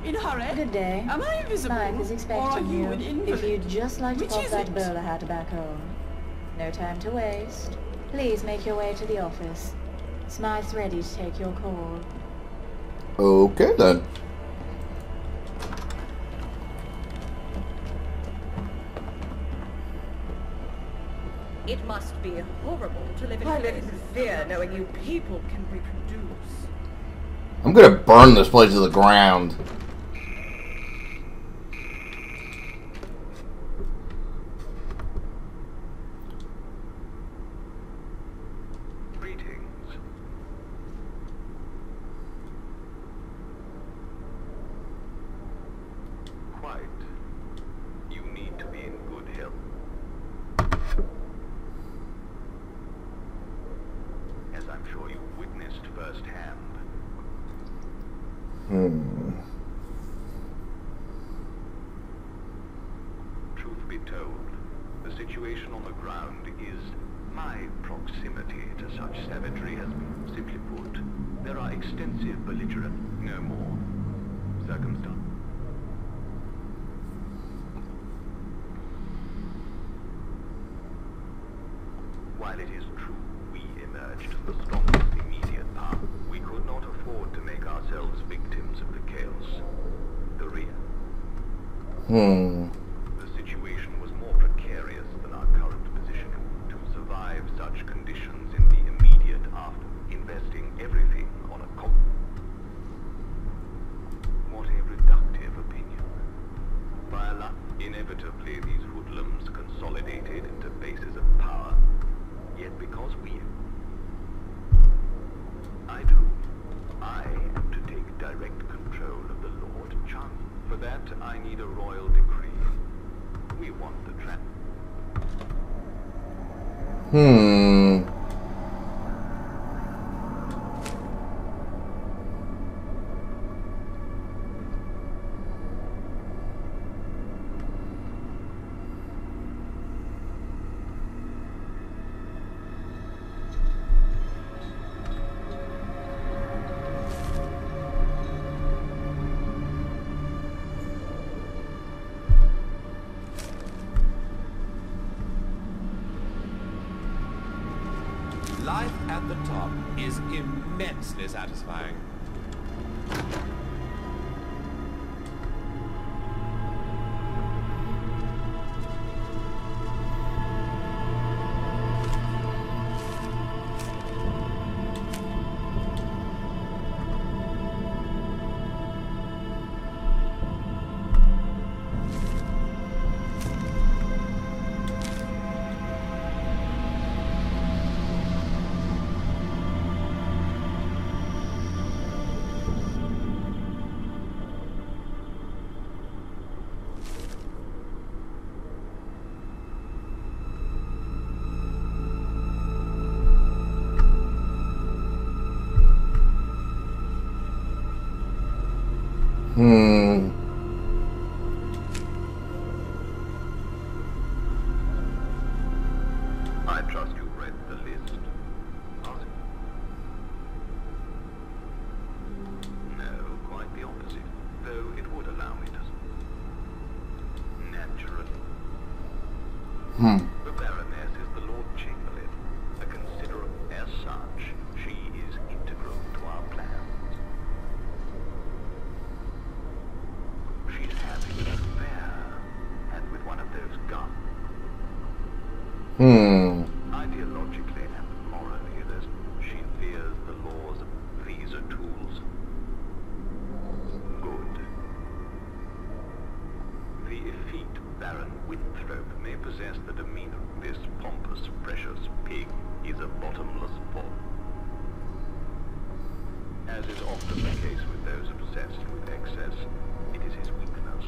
In a hurry? Good day. Am I invisible? Smythe is Or are expecting you you. an invalid? If you'd just like to Which pop is that it? bowler hat back on. No time to waste. Please make your way to the office. Smythe's ready to take your call. Okay then. It must be horrible to live in fear knowing you people can reproduce. I'm gonna burn this place to the ground. Greetings. Quite. You need to be in good health. As I'm sure you witnessed firsthand. Truth be told, the situation on the ground is my proximity to such savagery has been simply put. There are extensive belligerent, no more, circumstances. While it is true we emerged the strongest immediate power, we could not afford to make ourselves victims of the chaos. The rear. The situation was more precarious than our current position. To survive such conditions in the immediate after, investing everything on a what a reductive opinion. By Allah, inevitably these hoodlums consolidated into bases of power. Yet because I am to take direct control of the Lord Chun. For that, I need a royal decree. We want the trap. Life at the top is immensely satisfying. I trust you've read the list. No, quite the opposite. Though it would allow me to. Naturally. The Baroness is the Lord Chamberlain. A considerable as such, she is integral to our plans. She's having an affair, and with one of those guns. Ideologically and morally, she fears the laws of these are tools. Good. The effete Baron Winthrop may possess the demeanor. This pompous, precious pig is a bottomless pot. As is often the case with those obsessed with excess, it is his weakness.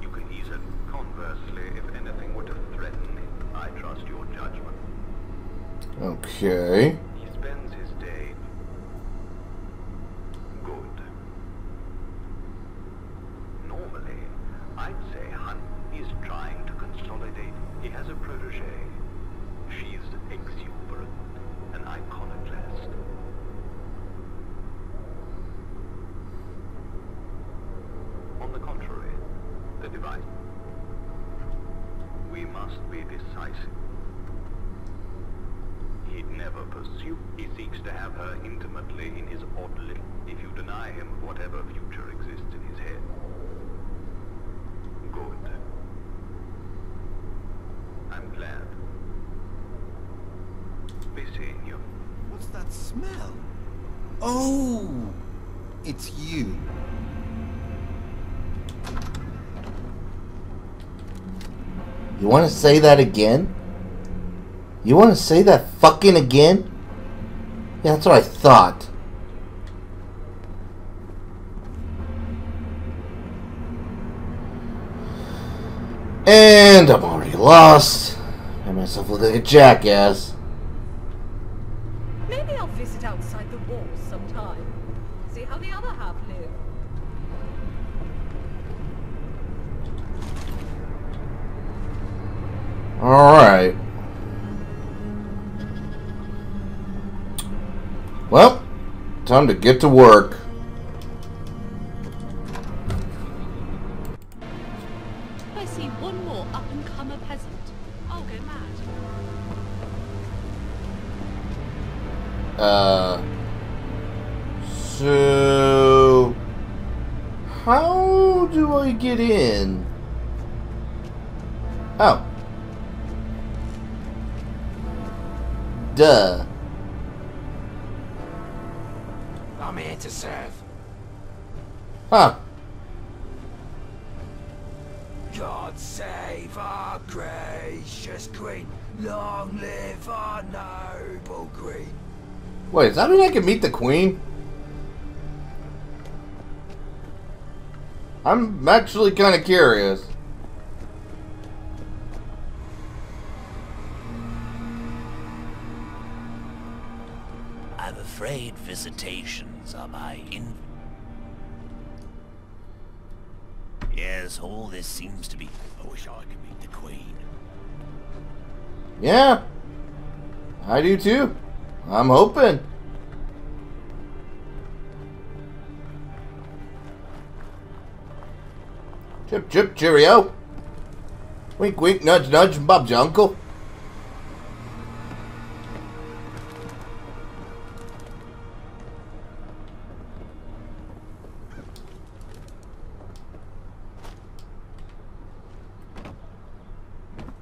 You can easily, conversely, if anything were to threaten him, I trust your judgment. Okay. He spends his day good. Normally, I'd say Hunt is trying to consolidate. He has a protege. She's exuberant, an iconoclast. device. We must be decisive. He'd never pursue. He seeks to have her intimately in his odd little. If you deny him whatever future exists in his head. Good. I'm glad. Be seeing you. What's that smell? Oh, it's you. You want to say that again? You want to say that fucking again? Yeah, that's what I thought. And I'm already lost. Made myself look like a jackass. Maybe I'll visit outside the walls sometime. See how the other half live. Alright. Well, time to get to work. If I see one more up-and-comer peasant, I'll go mad. So how do I get in? Oh. Duh. I'm here to serve. Huh. God save our gracious queen. Long live our noble queen. Wait, does that mean I can meet the queen? I'm actually kind of curious. I'm afraid visitations are my Yes, all this seems to be... I wish I could meet the Queen. Yeah. I do too. I'm hoping. Chip, chip, cheerio. Wink, wink, nudge, nudge, Bob's your uncle.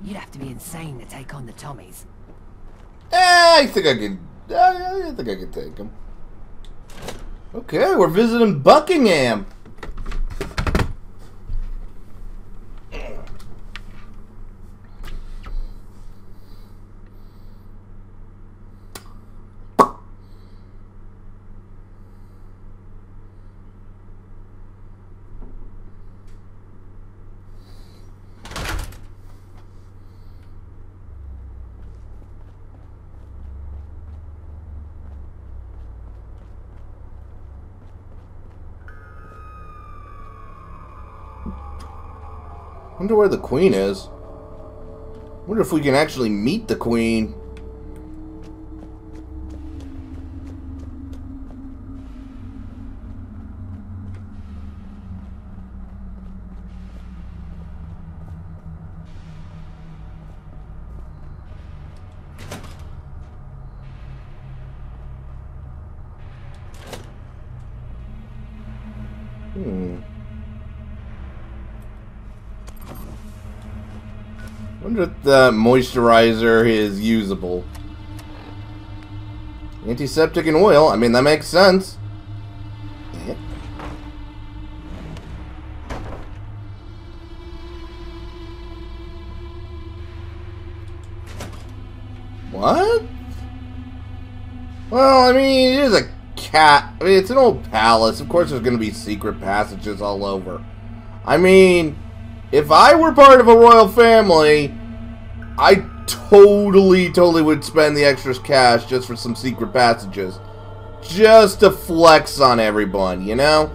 You'd have to be insane to take on the Tommies. I think I can. I think I can take him. Okay, we're visiting Buckingham. Wonder where the Queen is. Wonder if we can actually meet the Queen. Wonder if the moisturizer is usable. Antiseptic and oil. I mean, that makes sense. Yeah. What? Well, I mean, it is a cat. I mean, it's an old palace. Of course, there's going to be secret passages all over. I mean, if I were part of a royal family, I totally would spend the extra cash just for some secret passages. Just to flex on everyone, you know?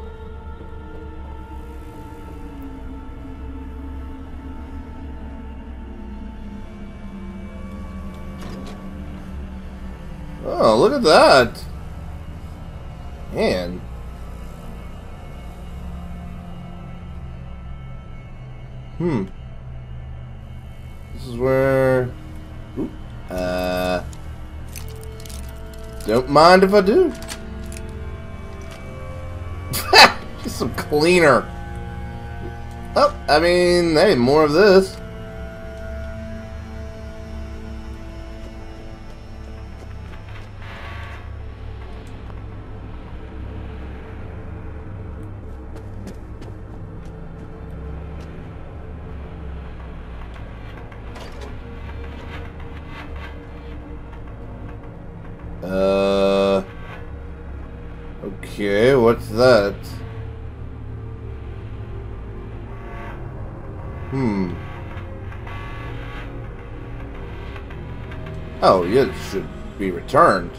Oh, look at that. Man. This is where... Ooh. Don't mind if I do. Just some cleaner. Oh, I mean, hey, more of this. Okay, what's that? Oh, yeah, it should be returned.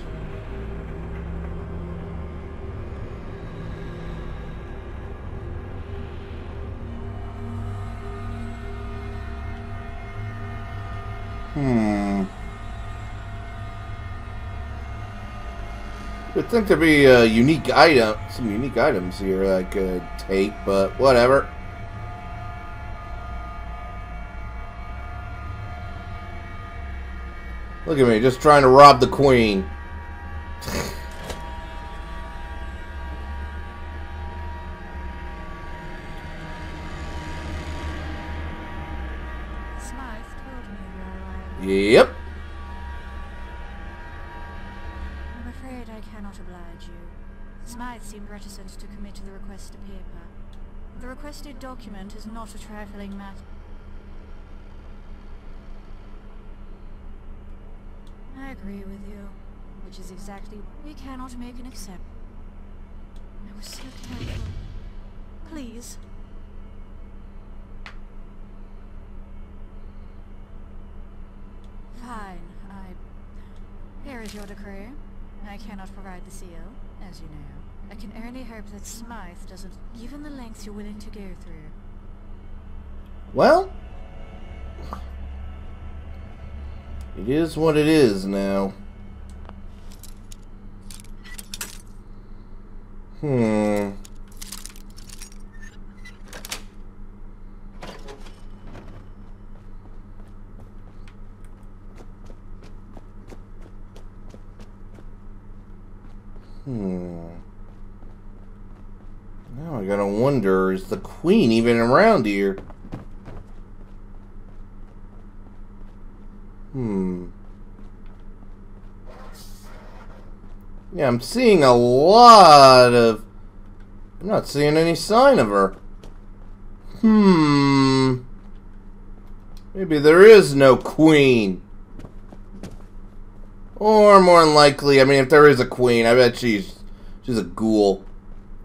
You'd think there'd be a unique item, some unique items here I could take, but whatever. Look at me, just trying to rob the queen. Smythe told me you were alive. Yep. I'm afraid I cannot oblige you. Smythe seemed reticent to commit to the requested paper. The requested document is not a trifling matter. I agree with you, which is exactly why we cannot make an exception. I was so careful. Please. Fine, Here is your decree. I cannot provide the seal, as you know. I can only hope that Smythe doesn't, given the lengths you're willing to go through. Well, it is what it is now. Now I gotta wonder, is the queen even around here? Yeah, I'm seeing a lot of... I'm not seeing any sign of her. Maybe there is no queen. Or more than likely, I mean, if there is a queen, I bet she's a ghoul.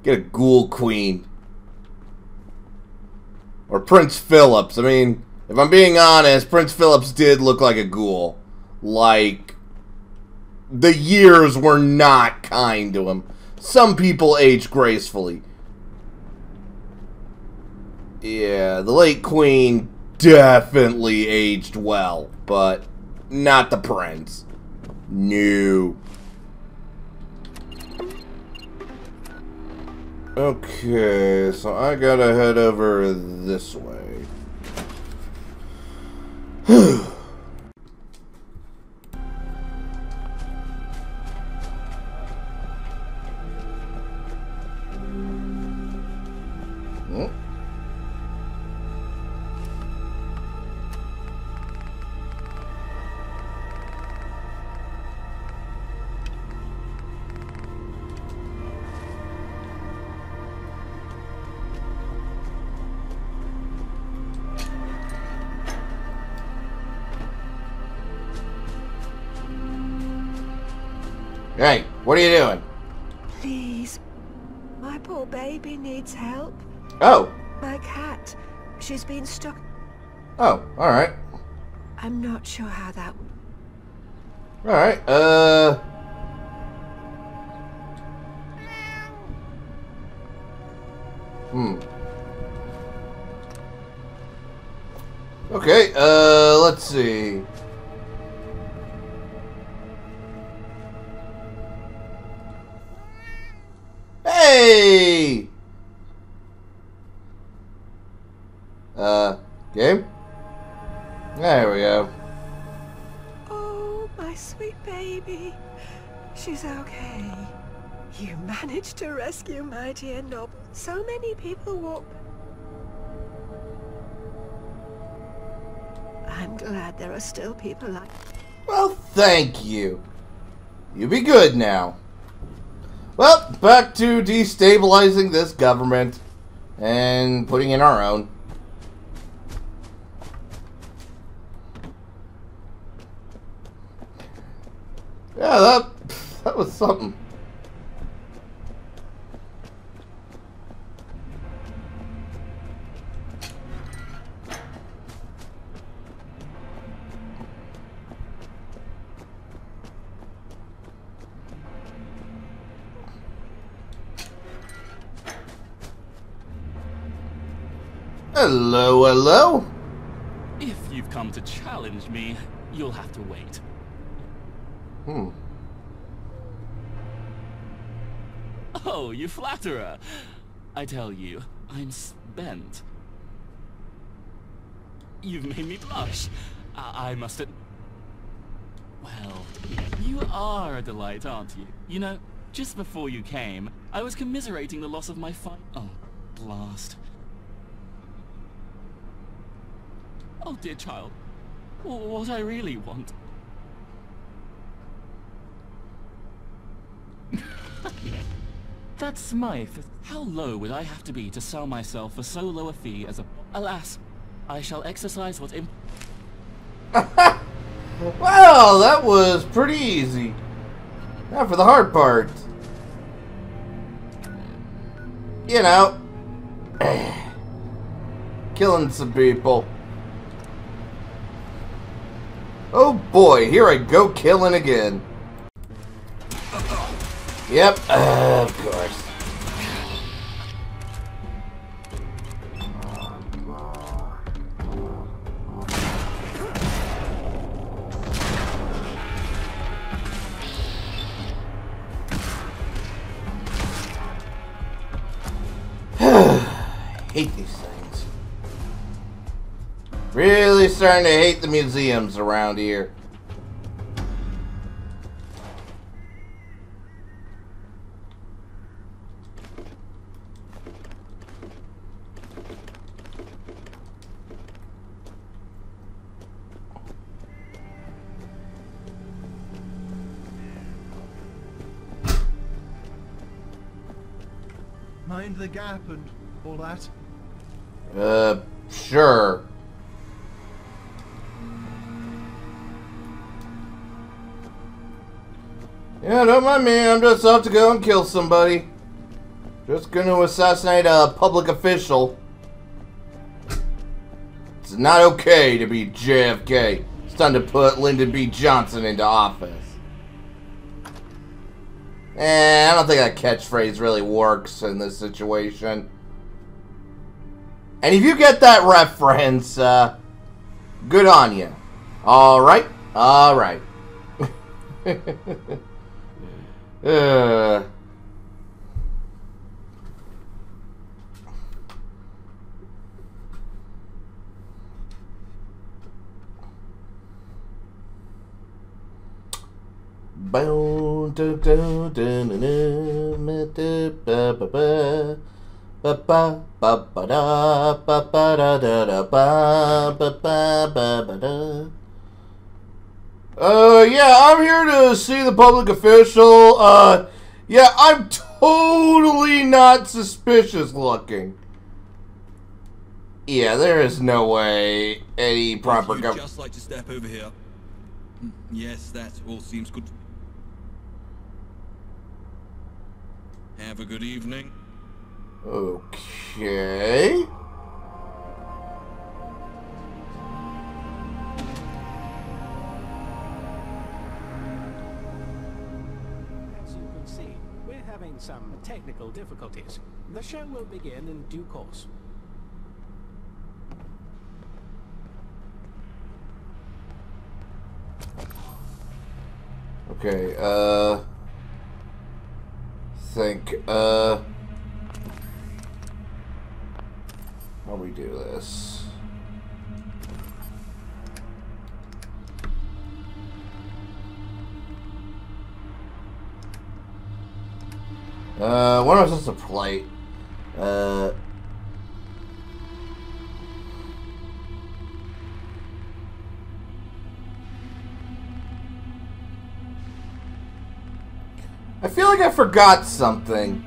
Get a ghoul queen. Or Prince Phillips. I mean, if I'm being honest, Prince Phillips did look like a ghoul. Like, the years were not kind to him. Some people age gracefully. Yeah, the late queen definitely aged well, but not the prince. No. Okay, so I gotta head over this way. Hey, what are you doing? Please. My poor baby needs help. Oh. My cat. She's been stuck. Oh, alright. I'm not sure how that... Alright, Okay, let's see. Hey! Okay. There we go. Oh, my sweet baby. She's okay. You managed to rescue my dear Nob. So many people walk. I'm glad there are still people like... Well, thank you. You be good now. Well, back to destabilizing this government and putting in our own. Yeah, that was something. Hello, hello. If you've come to challenge me, you'll have to wait. Oh, you flatterer. I tell you, I'm spent. You've made me blush. I must Well, you are a delight, aren't you? You know, just before you came, I was commiserating the loss of my Oh, blast. Oh, dear child. What I really want. That Smythe. How low would I have to be to sell myself for so low a fee as a... Alas, I shall exercise what Well, that was pretty easy. Now for the hard part. You know, killing some people. Oh boy, here I go killing again. Yep, of course. Hate these things. Really starting to hate the museums around here. Mind the gap and all that? Sure. Yeah, don't mind me. I'm just off to go and kill somebody. Just gonna assassinate a public official. It's not okay to be JFK. It's time to put Lyndon B. Johnson into office. I don't think that catchphrase really works in this situation. And if you get that reference, good on you. Alright? Alright. Yeah, I'm here to see the public official. Yeah, I'm totally not suspicious looking. Yeah, there is no way any proper government. Just like to step over here. Yes, that all seems good. Have a good evening. Okay. As you can see, we're having some technical difficulties. The show will begin in due course. Okay, how we do this? What am I supposed to play? I feel like I forgot something.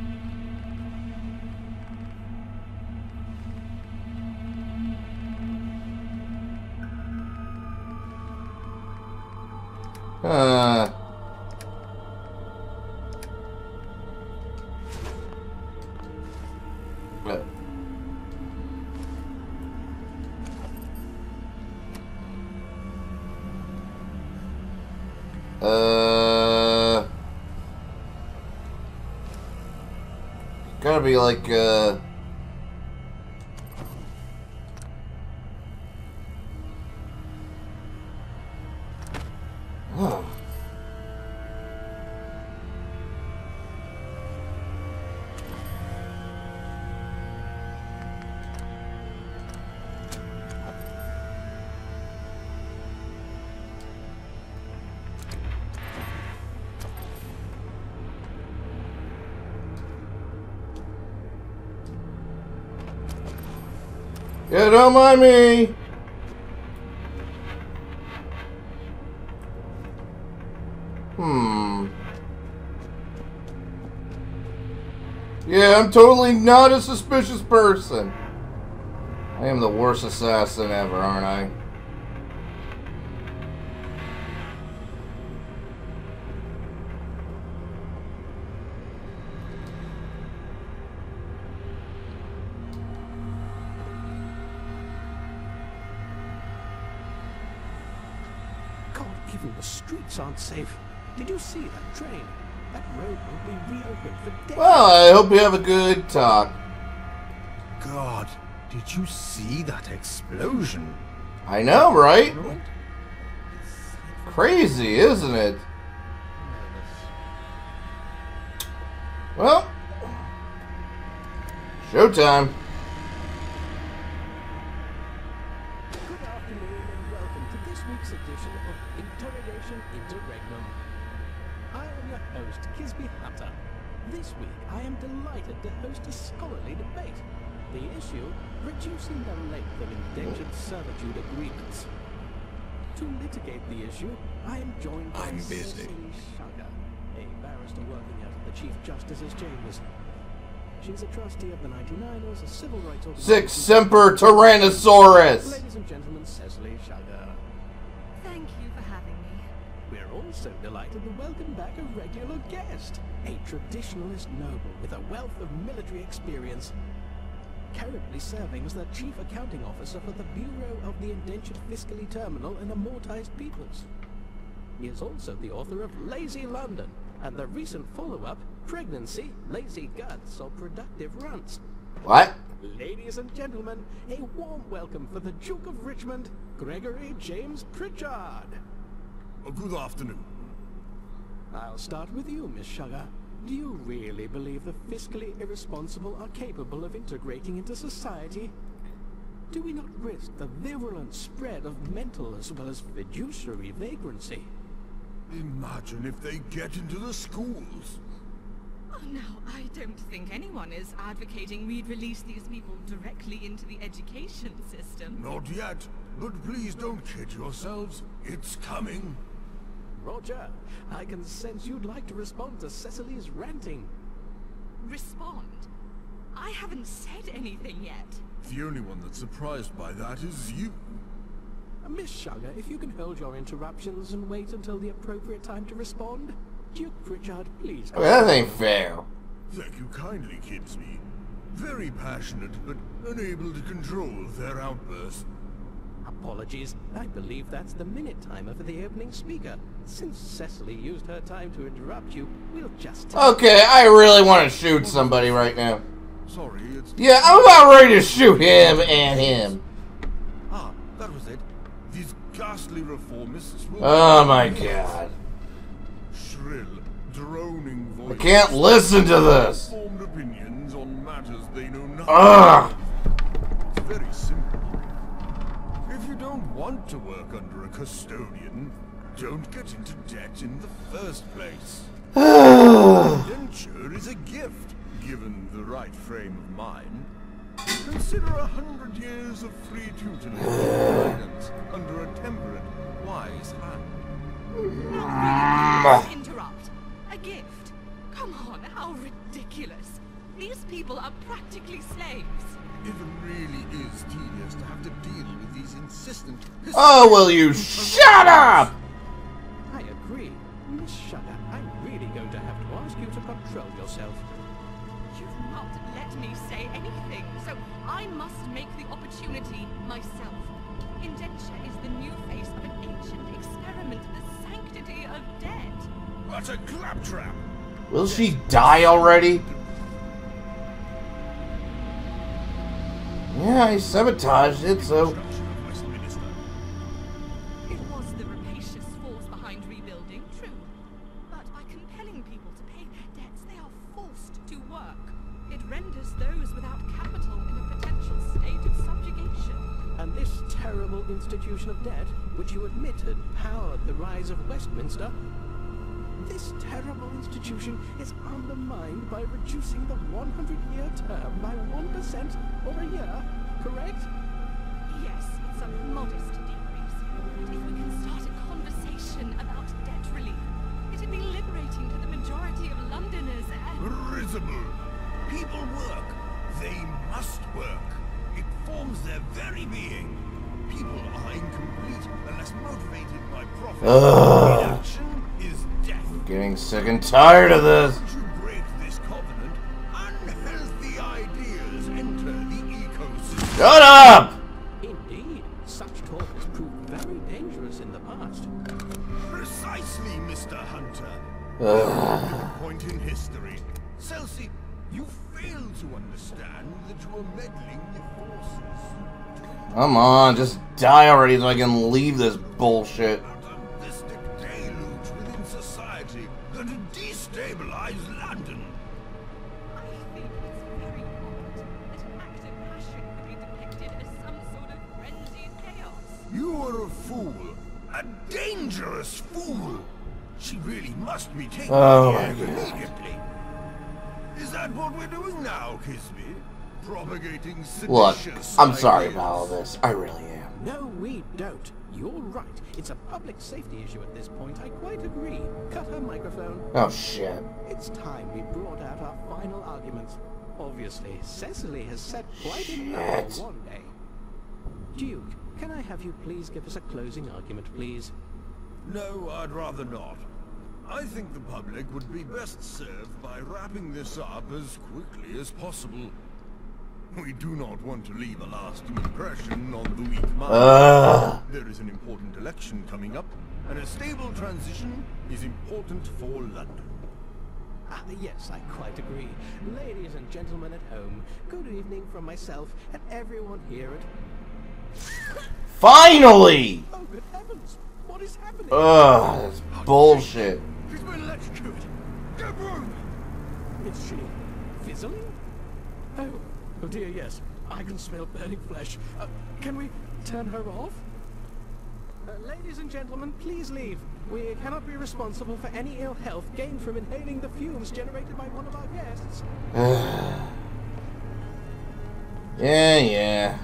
Gotta be like, yeah, don't mind me. Yeah, I'm totally not a suspicious person. I am the worst assassin ever, aren't I? God, even the streets aren't safe. Did you see that train? That road will be reopened for days. Well, I hope you have a good talk. God, did you see that explosion? I know, right? Crazy, isn't it? Well, showtime. Good afternoon and welcome to this week's edition of Interrogation Interregnum. I am your host, Kisby Hunter. This week, I am delighted to host a scholarly debate. The issue, reducing the length of indentured servitude agreements. To litigate the issue, I am joined by Cecily Sugar, a barrister working out of the Chief Justice's chambers. She's a trustee of the 99ers, a civil rights organization. Six Semper Tyrannosaurus! Ladies and gentlemen, Cecily Sugar. Thank you for having me. We're also delighted to welcome back a regular guest, a traditionalist noble with a wealth of military experience, currently serving as the Chief Accounting Officer for the Bureau of the Indentured Fiscally Terminal and Amortized Peoples. He is also the author of Lazy London and the recent follow-up, Pregnancy, Lazy Guts, or Productive Runts. What? Ladies and gentlemen, a warm welcome for the Duke of Richmond, Gregory James Pritchard. Good afternoon. I'll start with you, Miss Sugar. Do you really believe the fiscally irresponsible are capable of integrating into society? Do we not risk the virulent spread of mental as well as fiduciary vagrancy? Imagine if they get into the schools. Oh, no, I don't think anyone is advocating we'd release these people directly into the education system. Not yet, but please don't kid yourselves. It's coming. Roger, I can sense you'd like to respond to Cecily's ranting. Respond? I haven't said anything yet. The only one that's surprised by that is you. Miss Sugar, if you can hold your interruptions and wait until the appropriate time to respond. Duke Pritchard, please. That ain't fair. Thank you kindly, Kidsby. Very passionate, but unable to control their outbursts. Apologies. I believe that's the minute timer for the opening speaker. Since Cecily used her time to interrupt you, we'll just... Okay, I really want to shoot somebody right now. Sorry, it's... Yeah, I'm about ready to shoot him and him. Ah, that was it. These ghastly reformists will... Oh my god. Shrill, droning voices... I can't listen to this. ...formed opinions on matters they know nothing Ugh. It's very simple. If you don't want to work under a custodian, don't get into debt in the first place. Indenture Hunter is a gift, given the right frame of mind. Consider 100 years of free tutelage and guidance under a temperate, wise hand. Interrupt. A gift? Come on, how ridiculous. These people are practically slaves. It really is tedious to have to deal with these insistent... Oh, will you shut up? I agree. Miss Sugar, I'm really going to have to ask you to control yourself. You've not let me say anything, so I must make the opportunity myself. Indenture is the new face of an ancient experiment, the sanctity of dead. What a claptrap! Will she die already? Yeah, I sabotaged it, so... It was the rapacious force behind rebuilding, true. But by compelling people to pay their debts, they are forced to work. It renders those without capital in a potential state of subjugation. And this terrible institution of debt, which you admitted powered the rise of Westminster, this terrible institution is undermined by reducing the 100-year term by 1% or a year, correct? Yes, it's a modest decrease. But if we can start a conversation about debt relief, it'd be liberating to the majority of Londoners and... Risible! People work. They must work. It forms their very being. People are incomplete unless motivated by profit. Inaction is death. I'm getting sick and tired of this. Once you break this covenant, unhealthy ideas enter the ecosystem. Shut up! Indeed, such talk has proved very dangerous in the past. Precisely, Mr. Hunter. A point in history. Celsi, you fail to understand that you are meddling with forces. Come on, just die already so I can leave this bullshit. Within society that destabilize London. I think it's very odd that an act of passion could be depicted as some sort of frenzied chaos. You are a fool. A dangerous fool. She really must be taken here immediately. Is that what we're doing now, Kisby? Propagating Look, seditious I'm sorry ideas? about all this. I really am. No, we don't. You're right. It's a public safety issue at this point. I quite agree. Cut her microphone. Oh, shit. It's time we brought out our final arguments. Obviously, Cecily has said quite enough for one day. Duke, can I have you please give us a closing argument, please? No, I'd rather not. I think the public would be best served by wrapping this up as quickly as possible. We do not want to leave a lasting impression on the weak mind. There is an important election coming up, and a stable transition is important for London. Yes, I quite agree. Ladies and gentlemen at home, good evening from myself and everyone here at... Finally! Oh, good heavens! What is happening? Ugh, that's bullshit. She's been electrocuted. Get room! Is she fizzling? Oh dear, yes. I can smell burning flesh. Can we turn her off? Ladies and gentlemen, please leave. We cannot be responsible for any ill health gained from inhaling the fumes generated by one of our guests. Yeah.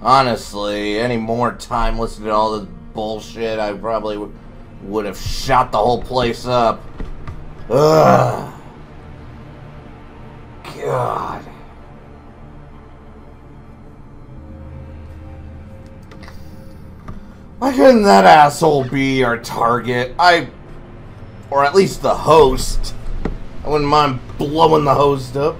Honestly, any more time listening to all this bullshit, I probably would have shot the whole place up. Ugh. God. Why couldn't that asshole be our target? Or at least the host. I wouldn't mind blowing the host up.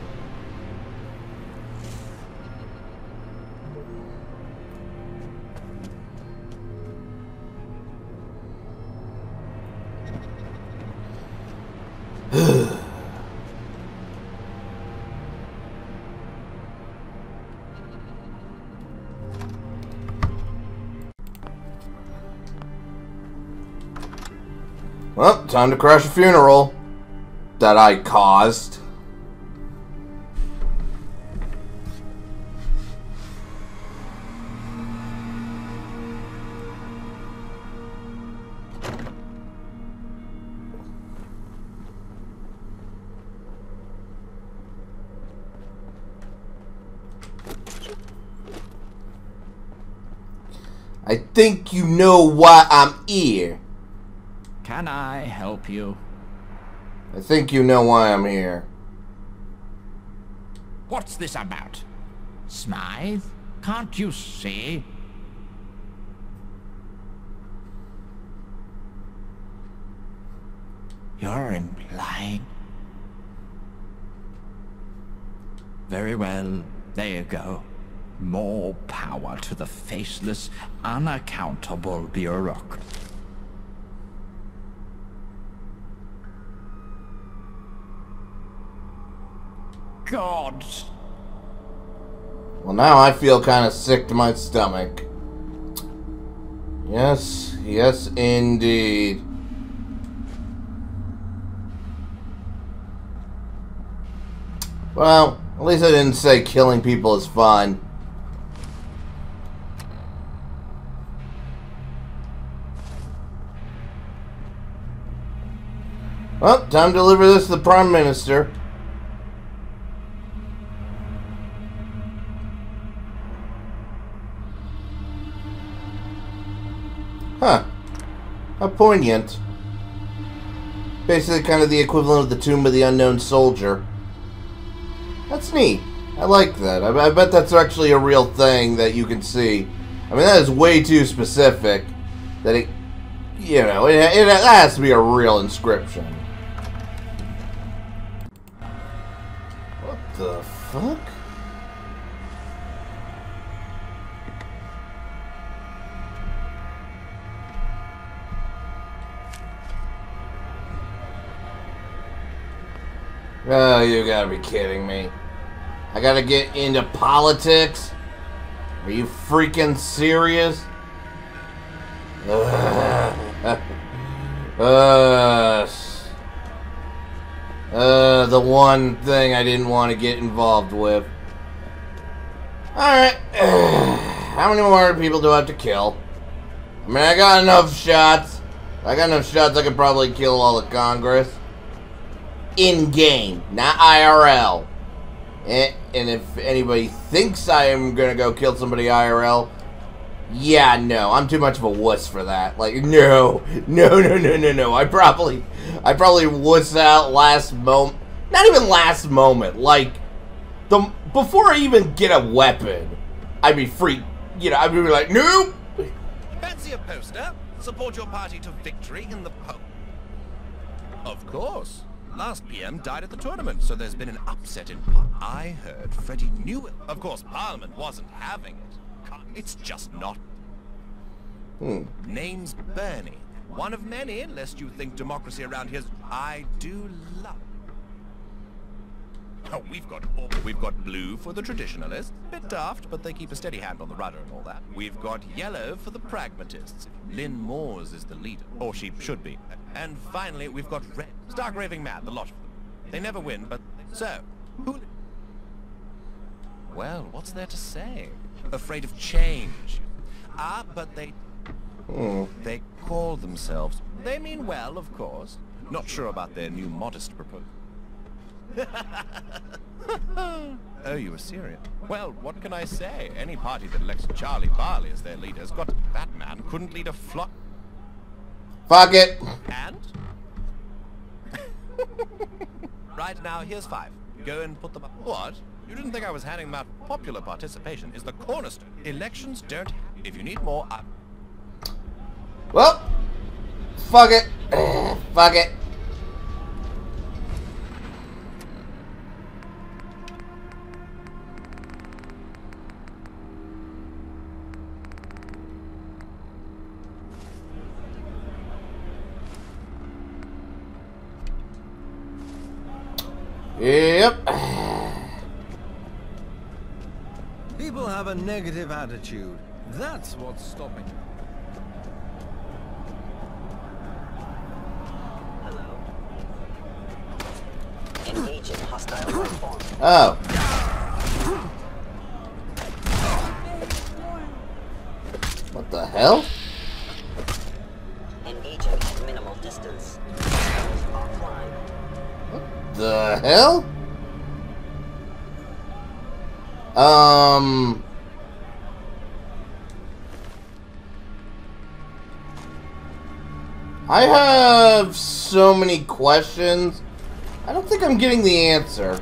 Well, time to crash a funeral that I caused. I think you know why I'm here. Can I help you? I think you know why I'm here. What's this about? Smythe? Can't you see? You're implying... Very well, there you go. More power to the faceless, unaccountable bureaucracy. God! Well, now I feel kind of sick to my stomach. Yes, yes indeed. Well, at least I didn't say killing people is fun. Well, time to deliver this to the Prime Minister. Huh. How poignant. Basically kind of the equivalent of the Tomb of the Unknown Soldier. That's neat. I like that. I bet that's actually a real thing that you can see. I mean, that is way too specific. That it, you know, it has to be a real inscription. What the fuck? Oh, you gotta be kidding me. I gotta get into politics? Are you freaking serious? The one thing I didn't want to get involved with. Alright. How many more people do I have to kill? I mean, I got enough shots. I could probably kill all the Congress. In-game, not IRL. And if anybody thinks I am gonna go kill somebody IRL, yeah, no, I'm too much of a wuss for that. Like, no. I probably wuss out last moment. Not even last moment. Like, before I even get a weapon, I'd be free. You know, I'd be like, nope. Fancy a poster? Support your party to victory in the poll. Of course. Last PM died at the tournament, so there's been an upset in... I heard Freddie knew it. Of course, Parliament wasn't having it. It's just not. Name's Bernie. One of many, lest you think democracy around here's... I do love... Oh, we've got blue for the traditionalists. Bit daft, but they keep a steady hand on the rudder and all that. We've got yellow for the pragmatists. Lynn Moores is the leader. Or she should be. And finally, we've got red. Stark raving mad, the lot of them. They never win, but... So, who... Well, what's there to say? Afraid of change. Ah, but they... They call themselves... They mean well, of course. Not sure about their new modest proposal. Oh, you were serious? Well, what can I say? Any party that elects Charlie Barley as their leader has got... That man couldn't lead a flock... Fuck it. And? Right, now, here's 5. Go and put them up. What? You didn't think I was handing them out? Popular participation is the cornerstone. Elections don't... If you need more, Well, fuck it. Fuck it. Yep. People have a negative attitude. That's what's stopping them. Engaging hostile life form. Oh. What the hell? Engaging at minimal distance. Offline. What the hell? I have so many questions. I don't think I'm getting the answer.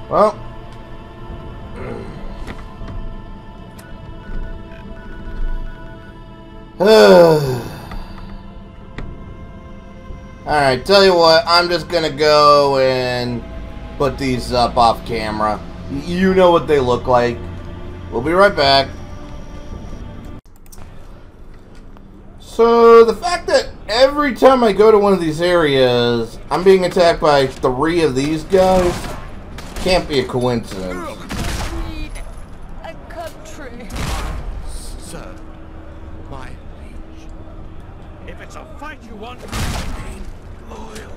Well. Alright, tell you what, I'm just gonna go and put these up off camera. You know what they look like. We'll be right back. So, the fact that every time I go to one of these areas, I'm being attacked by 3 of these guys, can't be a coincidence. A country. Sir, my liege. If it's a fight you want, remain loyal.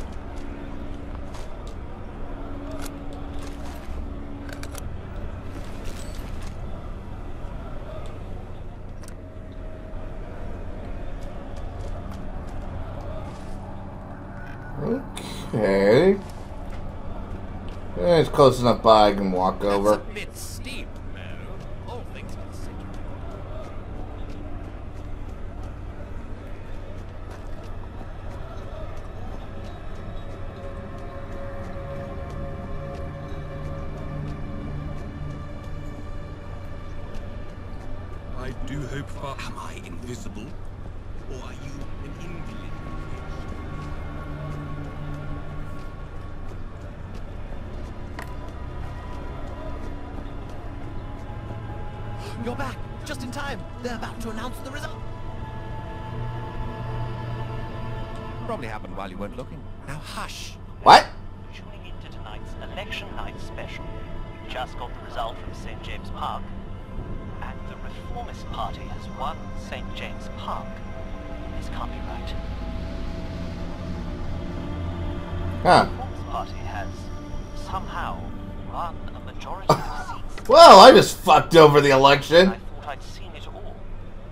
Okay. It's close enough by I can walk over. That's a bit steep, no? All things considered. I do hope for... Am I invisible? Or are you an invalid? You're back, just in time. They're about to announce the result. Probably happened while you weren't looking. Now hush. What? Tuning into tonight's election night special. We've just got the result from St. James Park. And the Reformist Party has won St. James Park. This can't be right. Huh. The Reformist Party has somehow won a majority of seats. Well, I just fucked over the election. I thought I'd seen it all.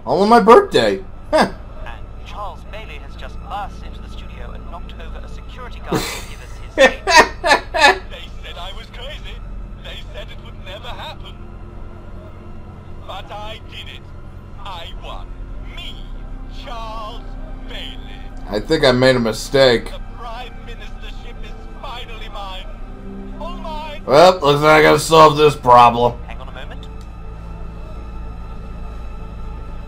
All on my birthday. Huh. And Charles Bailey has just burst into the studio and knocked over a security guard to give us his statement. They said I was crazy. They said it would never happen. But I did it. I won. Me, Charles Bailey. I think I made a mistake. The Prime Ministership is finally mine. All mine. Well, looks like I gotta solve this problem. Hang on a moment.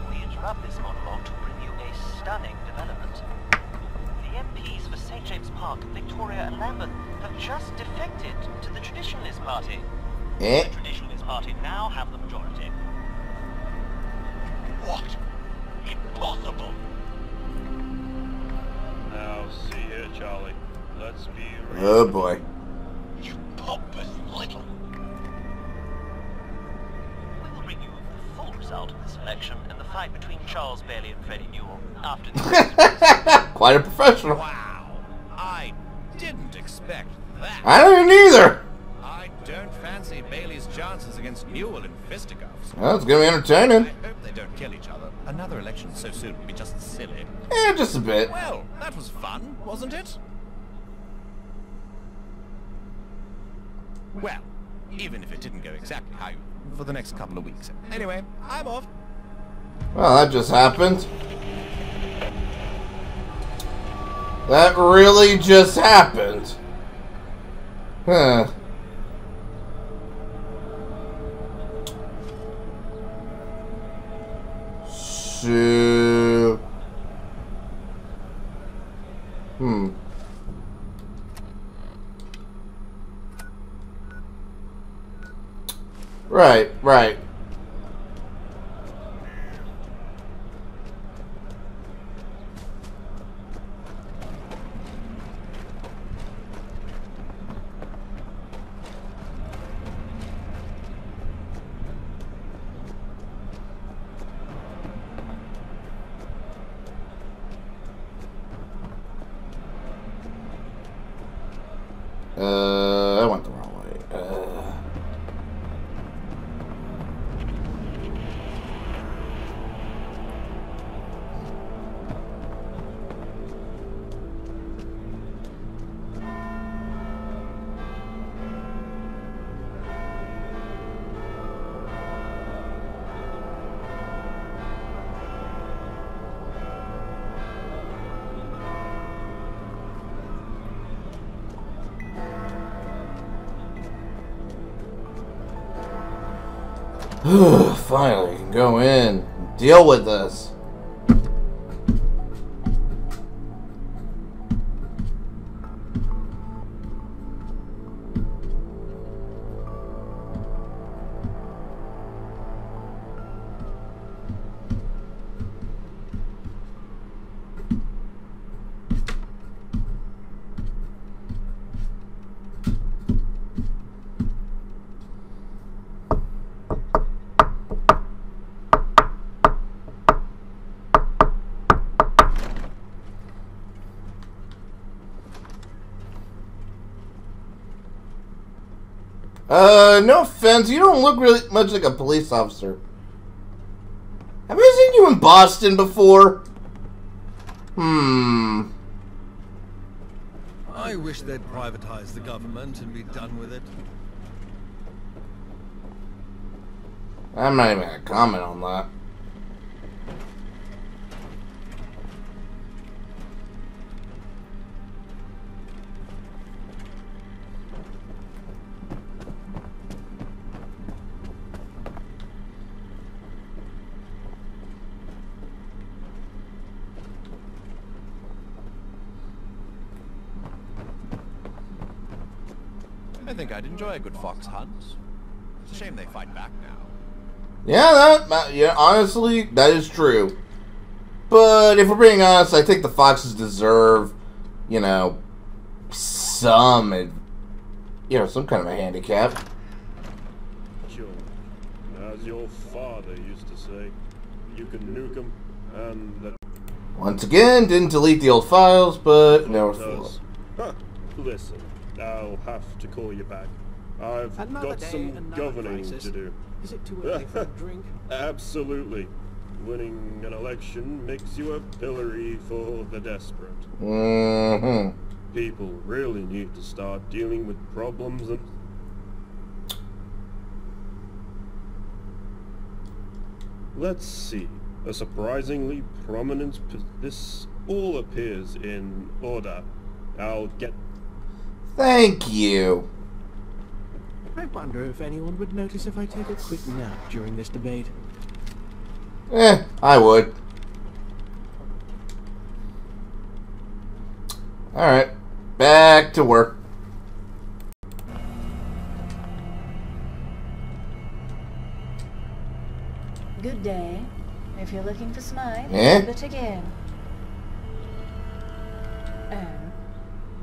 We interrupt this monologue to bring you a stunning development. The MPs for St. James Park, Victoria and Lambeth have just defected to the Traditionalist Party. Eh? The Traditionalist Party now have the majority. What? Impossible. Now, see here, Charlie. Let's be real. Oh boy. You pompous little. We will bring you the full result of this election and the fight between Charles Bailey and Freddie Newell after the Quite a professional. Wow. I didn't expect that. I don't either. I don't fancy Bailey's chances against Newell in fisticuffs. Well, it's gonna be entertaining. I hope they don't kill each other. Another election so soon would be just silly. Yeah, just a bit. Well, that was fun, wasn't it? Well, even if it didn't go exactly how you... for the next couple of weeks. Anyway, I'm off. Well, that just happened. That really just happened. Huh. So... Right. I went the wrong way. Finally, we can go in and deal with this. No offense, you don't look really much like a police officer. Have I seen you in Boston before? I wish they'd privatize the government and be done with it. I'm not even gonna comment on that. I think I'd enjoy a good fox hunt. It's a shame they fight back now. Yeah, honestly, that is true. But if we're being honest, I think the foxes deserve, you know, some kind of a handicap. Sure. As your father used to say, you can nuke them and let... Once again, didn't delete the old files, but now we're full. Huh. Listen, I'll have to call you back. I've got some governing to do. Is it too early for a drink? Absolutely. Winning an election makes you a pillory for the desperate. People really need to start dealing with problems and... Let's see. A surprisingly prominent... This all appears in order. I'll get... Thank you. I wonder if anyone would notice if I take a quick nap during this debate. I would. Alright. Back to work. Good day. If you're looking for Smythe, but again. Oh.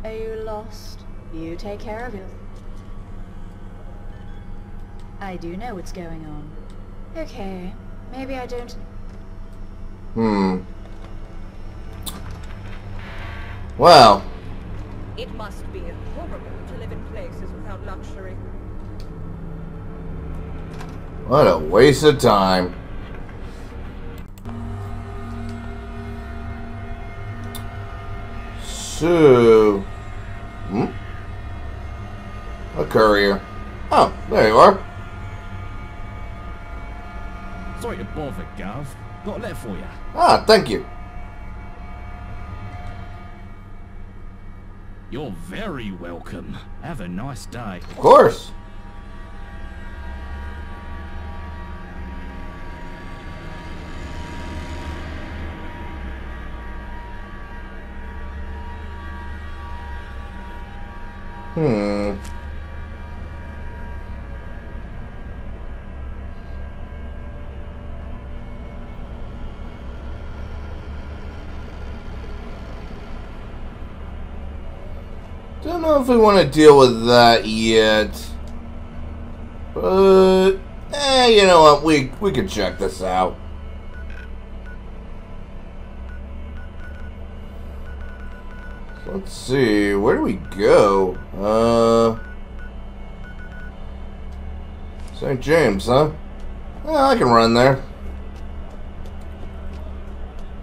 Are you lost? You take care of it. I do know what's going on. Okay. Maybe I don't... Well. It must be horrible to live in places without luxury. What a waste of time. So... A courier. Oh, there you are. Sorry to bother, Gov. Got a letter for you. Ah, thank you. You're very welcome. Have a nice day. Of course. Don't know if we want to deal with that yet. But, you know what? We can check this out. So let's see. Where do we go? St. James, huh? Yeah, I can run there.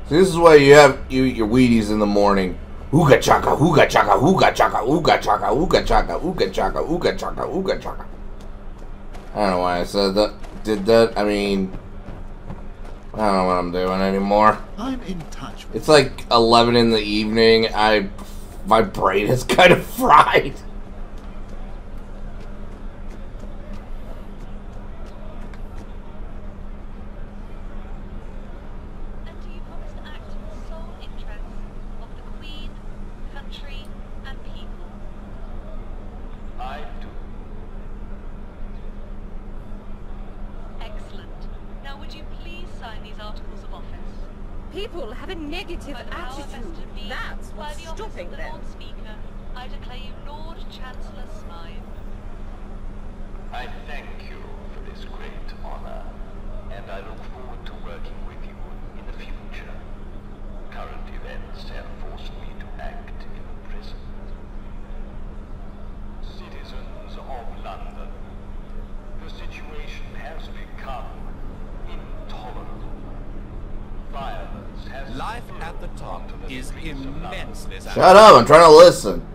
See, this is why you have your Wheaties in the morning. Ooga chaka, ooga chaka, ooga chaka, ooga chaka, ooga chaka, ooga chaka, ooga chaka, ooga chaka. I don't know why I said that. Did that? I mean, I don't know what I'm doing anymore. I'm in touch with It's like 11 in the evening. My brain is kind of fried. People have a negative attitude. That's what's stopping them. I declare you Lord Chancellor Smythe. I thank you for this great honor, and I look forward to working with you in the future. Current events have forced me to act in the present. Citizens of London, the situation has become intolerable. Violence has Life at the top is immensely satisfying. Shut up, I'm trying to listen.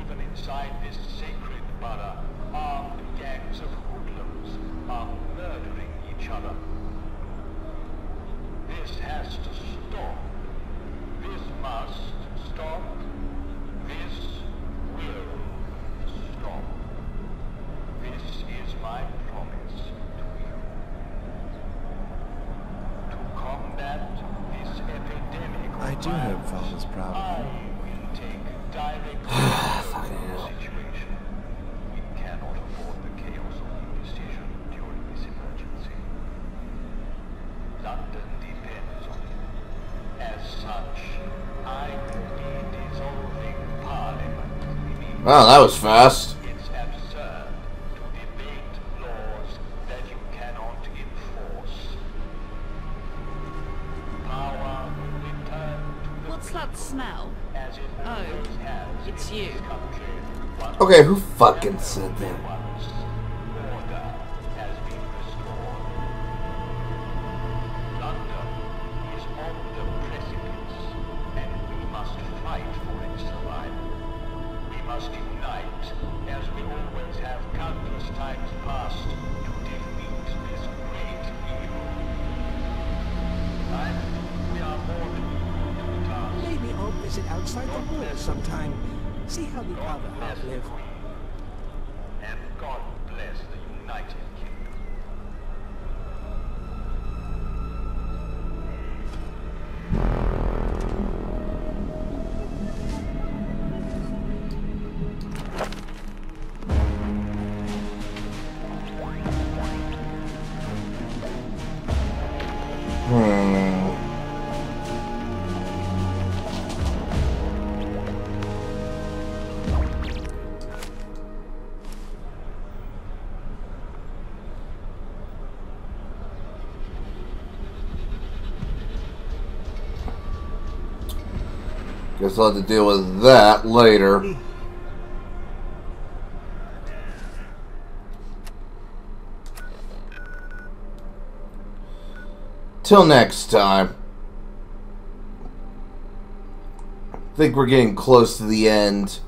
Even inside this sacred borough, armed gangs of hoodlums are murdering each other. This has to stop. This must stop. This will stop. This is my promise to you. To combat this epidemic of I do hope Father's proud of I you. will take direct control of the situation. We cannot afford the chaos of indecision during this emergency. London depends on it. As such, I will be dissolving Parliament. Wow, that was fast. It's absurd to debate laws that you cannot enforce. Power will return to What's that smell? as it Oh, always has it's you. Okay, who fucking said that? order has been restored. London is on the precipice, and we must fight for its survival. We must unite, as we always have countless times past, to defeat this great evil. I think we are more than equal to the task. Maybe I'll visit outside the walls sometime. See how the other half live. And God bless the United Kingdom. Guess I'll have to deal with that later. Till next time. I think we're getting close to the end.